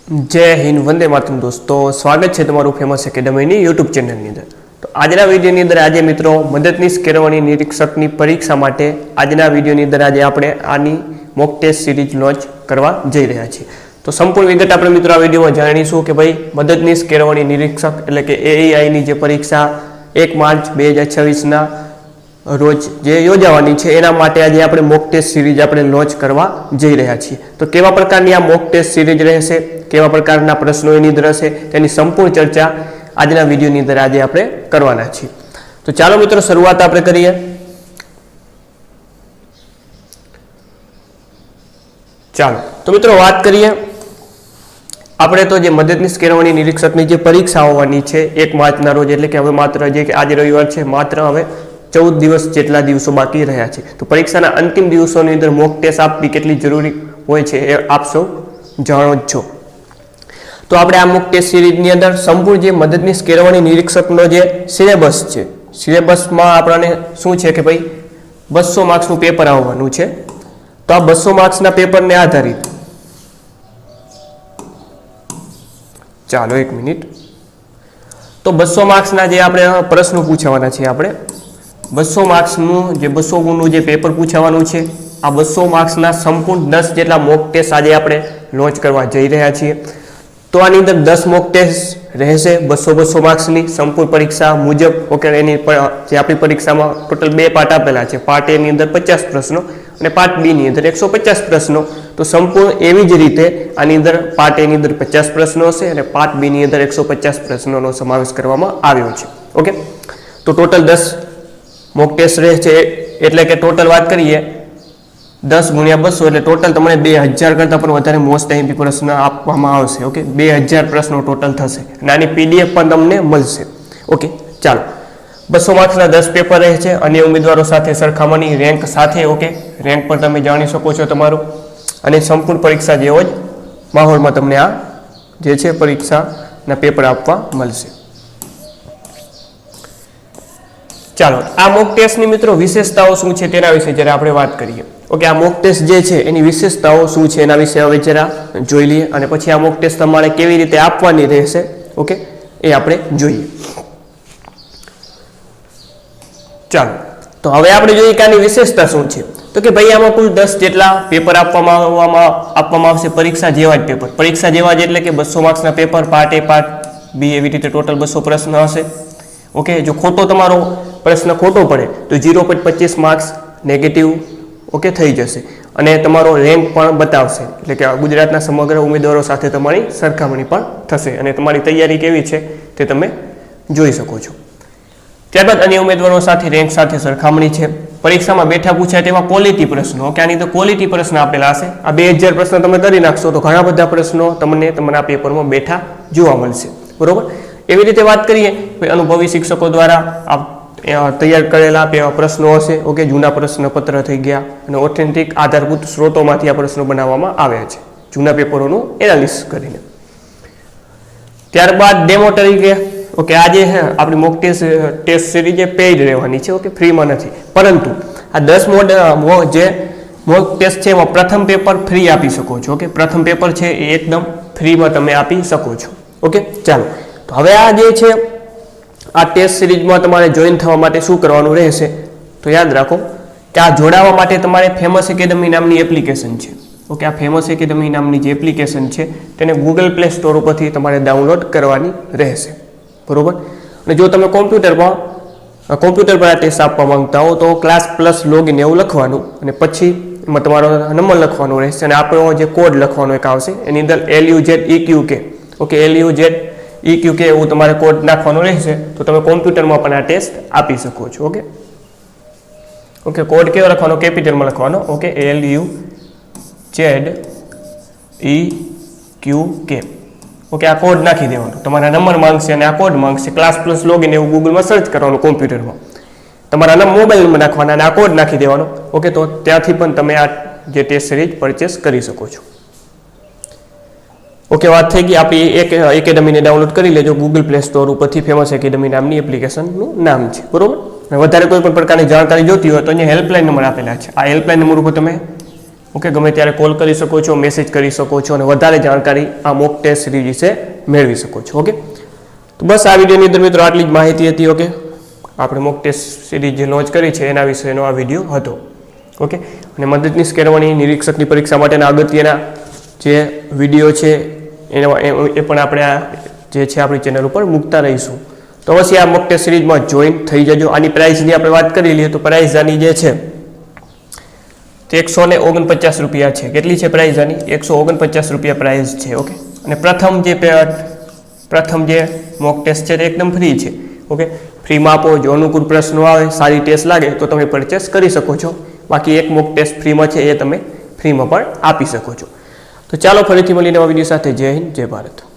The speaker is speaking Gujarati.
जय हिंद वंदे मातरम दोस्तों स्वागत है तमारू फेमस एकेडमी यूट्यूब चैनल ની અંદર। તો આજના વિડિયોની અંદર આજે મિત્રો મદદનીશ કેળવણી નિરીક્ષકની પરીક્ષા માટે આજના વિડિયોની અંદર આજે આપણે આની મોક ટેસ્ટ સિરીઝ લોન્ચ કરવા જઈ રહ્યા છીએ। તો સંપૂર્ણ વિગત આપણે મિત્રો આ વિડિયોમાં જાણીશું કે ભાઈ મદદનીશ કેળવણી નિરીક્ષક એટલે કે એઈઆઈ ની જે પરીક્ષા 1 માર્ચ 2026 ના रोज जे योजावानी छे एना माटे आज आपणे मोक टेस्ट सीरीज आपणे लॉन्च करवा जई रह्या छीए। तो केवा प्रकारनी आ मोक टेस्ट सीरीज रहेशे, केवा प्रकारना प्रश्नो एनी अंदर हशे तेनी संपूर्ण चर्चा आजना विडियोनी अंदर आज आपणे करवाना छीए। तो चालो मित्रों शरूआत आपणे करीए। चालो तो मित्रों बात करिए આપણે તો જે મદદનીશ કેળવણી નિરીક્ષકની જે પરીક્ષા હોવાની છે 1 માર્ચના રોજ એટલે કે હવે માત્ર જે આજે રવિવાર છે માત્ર હવે 14 દિવસ જેટલા દિવસો બાકી રહ્યા છે। તો પરીક્ષાના અંતિમ દિવસોની અંદર મોક ટેસ્ટ આપવી કેટલી જરૂરી હોય છે એ આપ સૌ જાણો જ છો। તો આપણે આ મોક ટેસ્ટ સિરીઝની અંદર સંપૂર્ણ જે મદદનીશ કેળવણી નિરીક્ષકનો જે સિલેબસ છે સિલેબસમાં આપણને શું છે કે ભાઈ 200 માર્ક્સનું પેપર આવવાનું છે। તો આ 200 માર્ક્સના પેપરને આધારિત ચાલો 1 મિનિટ। તો 200 માર્ક્સના જે આપણે પ્રશ્નો પૂછવાના છે આપણે 200 માर्क्सનું જે 200 ગુણનું જે પેપર પૂછવાનું છે આ 200 માર્ક્સના સંપૂર્ણ 10 જેટલા મોક ટેસ્ટ આજે આપણે લોન્ચ કરવા જઈ રહ્યા છીએ। તો આની અંદર 10 મોક ટેસ્ટ રહેશે 200 માર્ક્સની સંપૂર્ણ પરીક્ષા મુજબ। ઓકે એની જે આપણી પરીક્ષામાં ટોટલ 2 પાર્ટ આપેલા છે। પાર્ટ એ ની અંદર 50 પ્રશ્નો અને પાર્ટ બી ની અંદર 150 પ્રશ્નો। તો સંપૂર્ણ એવી જ રીતે આની અંદર પાર્ટ એ ની અંદર 50 પ્રશ્નો હશે અને પાર્ટ બી ની અંદર 150 પ્રશ્નોનો સમાવેશ કરવામાં આવ્યો છે। ઓકે તો ટોટલ 10 મોક ટેસ્ટ રહે છે એટલે કે ટોટલ વાત કરીએ 10 ગુણ્યા 200 એટલે ટોટલ તમને 2000 કરતાં પણ વધારે મોસ્ટ આઈએમપી પ્રશ્ન આપવામાં આવશે। ઓકે 2000 પ્રશ્નો ટોટલ થશે અને આની પીડીએફ પણ તમને મળશે। ઓકે ચાલો 200 માર્ક્સના 10 પેપર રહે છે અન્ય ઉમેદવારો સાથે સરખામણી રેન્ક સાથે। ઓકે રેન્ક પર તમે જાણી શકો છો તમારું અને સંપૂર્ણ પરીક્ષા જેવો જ માહોલમાં તમને આ જે છે પરીક્ષાના પેપર આપવા મળશે। ચાલો આ મોક ટેસ્ટની મિત્રો વિશેષતાઓ શું છે તેના વિશે જરા આપણે વાત કરીએ। ઓકે આ મોક ટેસ્ટ જે છે એની વિશેષતાઓ શું છે એના વિશે હવે જરા જોઈ લઈએ અને પછી આ મોક ટેસ્ટ તમારે કેવી રીતે આપવાની રહેશે ઓકે એ આપણે જોઈએ। ચાલો તો હવે આપણે જોઈએ કે આની વિશેષતા શું છે। તો કે ભાઈ આમાં કુલ 10 જેટલા પેપર આપવામાં આવશે પરીક્ષા જેવા જ પેપર પરીક્ષા જેવા જ એટલે કે 200 માર્ક્સના પેપર પાર્ટ એ પાર્ટ બી એવી રીતે ટોટલ 200 પ્રશ્ન હશે। ઓકે જો ખોટો તમારો પ્રશ્ન ખોટો પડે તો 0.25 માર્ક્સ નેગેટિવ ઓકે થઈ જશે અને તમારો રેન્ક પણ બતાવશે એટલે કે ગુજરાતના સમગ્ર ઉમેદવારો સાથે તમારી સરખામણી પણ થશે અને તમારી તૈયારી કેવી છે તે તમે જોઈ શકો છો। ત્યારબાદ અન્ય ઉમેદવારો સાથે રેન્ક સાથે સરખામણી છે। પરીક્ષામાં બેઠા પૂછાય તેવા ક્વોલિટી પ્રશ્નો ઓકે આની તો ક્વોલિટી પ્રશ્ન આપેલા હશે। આ 2000 પ્રશ્ન તમે કરી નાખશો તો ઘણા બધા પ્રશ્નો તમને તમારા પેપરમાં બેઠા જોવા મળશે બરોબર। એવી રીતે વાત કરીએ કોઈ અનુભવી શિક્ષકો દ્વારા તૈયાર કરેલા એવા પ્રશ્નો હશે ઓકે જૂના પ્રશ્નપત્ર થઈ ગયા અને ઓથેન્ટિક આધારભૂત સ્ત્રોતોમાંથી આ પ્રશ્નો બનાવવામાં આવ્યા છે જૂના પેપરોનું એનાલિસિસ કરીને। ત્યારબાદ ડેમો તરીકે ઓકે આજે આપણી મોક ટેસ્ટ સિરીઝ જે પેઇડ રહેવાની છે ઓકે ફ્રીમાં નથી પરંતુ આ 10 જે મોક ટેસ્ટ છે એમાં પ્રથમ પેપર ફ્રી આપી શકો છો। ઓકે પ્રથમ પેપર છે એ એકદમ ફ્રીમાં તમે આપી શકો છો। ઓકે ચાલો તો હવે આ જે છે આ ટેસ્ટ સિરીઝમાં તમારે જોઈન થવા માટે શું કરવાનું રહેશે તો યાદ રાખો કે આ જોડાવા માટે તમારે ફેમસ એકેડમી નામની એપ્લિકેશન છે। ઓકે આ ફેમસ એકેડમી નામની જે એપ્લિકેશન છે તેને ગૂગલ પ્લે સ્ટોર ઉપરથી તમારે ડાઉનલોડ કરવાની રહેશે બરોબર। અને જો તમે કોમ્પ્યુટર પર આ ટેસ્ટ આપવા માંગતા હો તો ક્લાસ પ્લસ લોગિન એવું લખવાનું અને પછી એમાં તમારો નંબર લખવાનો રહેશે અને આપણો જે કોડ લખવાનો એક આવશે એની અંદર LUZEQK ઓકે LUZEQK એવું તમારે કોડ નાખવાનો રહેશે તો તમે કોમ્પ્યુટરમાં પણ આ ટેસ્ટ આપી શકો છો। ઓકે ઓકે કોડ કેવો લખવાનો કેપિટલમાં લખવાનો ઓકે LUZEQK ઓકે આ કોડ નાખી દેવાનો તમારા નંબર માંગશે અને આ કોડ માંગશે ક્લાસ પ્લસ લોગિન એવું ગૂગલમાં સર્ચ કરવાનું કોમ્પ્યુટરમાં તમારા મોબાઈલ નંબર નાખવાના અને આ કોડ નાખી દેવાનો ઓકે તો ત્યાંથી પણ તમે આ જે ટેસ્ટ સિરીઝ પરચેસ કરી શકો છો। ઓકે વાત થઈ ગઈ આપણી એક એકેડમીને ડાઉનલોડ કરી લેજો ગૂગલ પ્લે સ્ટોર ઉપરથી ફેમસ એકેડમી નામની એપ્લિકેશનનું નામ છે બરોબર। વધારે કોઈ પણ પ્રકારની જાણકારી જોતી હોય તો અહીંયા હેલ્પલાઇન નંબર આપેલા છે આ હેલ્પલાઇન નંબર ઉપર તમે ઓકે, ગમે ત્યારે કોલ કરી શકો છો, મેસેજ કરી શકો છો અને વધારે જાણકારી આ મોક ટેસ્ટ સિરીઝ વિશે મેળવી શકો છો. ઓકે, તો બસ આ વિડીયોની અંદર મિત્રો આટલી જ માહિતી હતી. ઓકે, આપણે મોક ટેસ્ટ સિરીઝ જે લોન્ચ કરી છે એના વિશેનો આ વિડીયો હતો. ઓકે, અને મદદનીશ કેળવણી નિરીક્ષકની પરીક્ષા માટેના અગત્યના જે વિડીયો છે એ પણ આપણે આ જે છે આપણી ચેનલ ઉપર મૂકતા રહીશું. તો અવશ્ય આ મોક ટેસ્ટ સિરીઝમાં જોઈન થઈ જજો. આની પ્રાઇસની આપણે વાત કરી લઈએ તો પ્રાઇસ આની જે છે તે 149 રૂપિયા છે. કેટલી છે પ્રાઇસ આની? 149 રૂપિયા પ્રાઇસ છે. ઓકે, અને પ્રથમ જે મોક ટેસ્ટ છે તે એકદમ ફ્રી છે. ઓકે, ફ્રીમાં આપો. જો અનુકૂળ પ્રશ્નો આવે, સારી ટેસ્ટ લાગે તો તમે પરચેસ કરી શકો છો. બાકી એક મોક ટેસ્ટ ફ્રીમાં છે એ તમે ફ્રીમાં પણ આપી શકો છો. તો ચાલો ફરીથી મળીને નવા વિડીયો સાથે. જય હિન્દ, જય ભારત.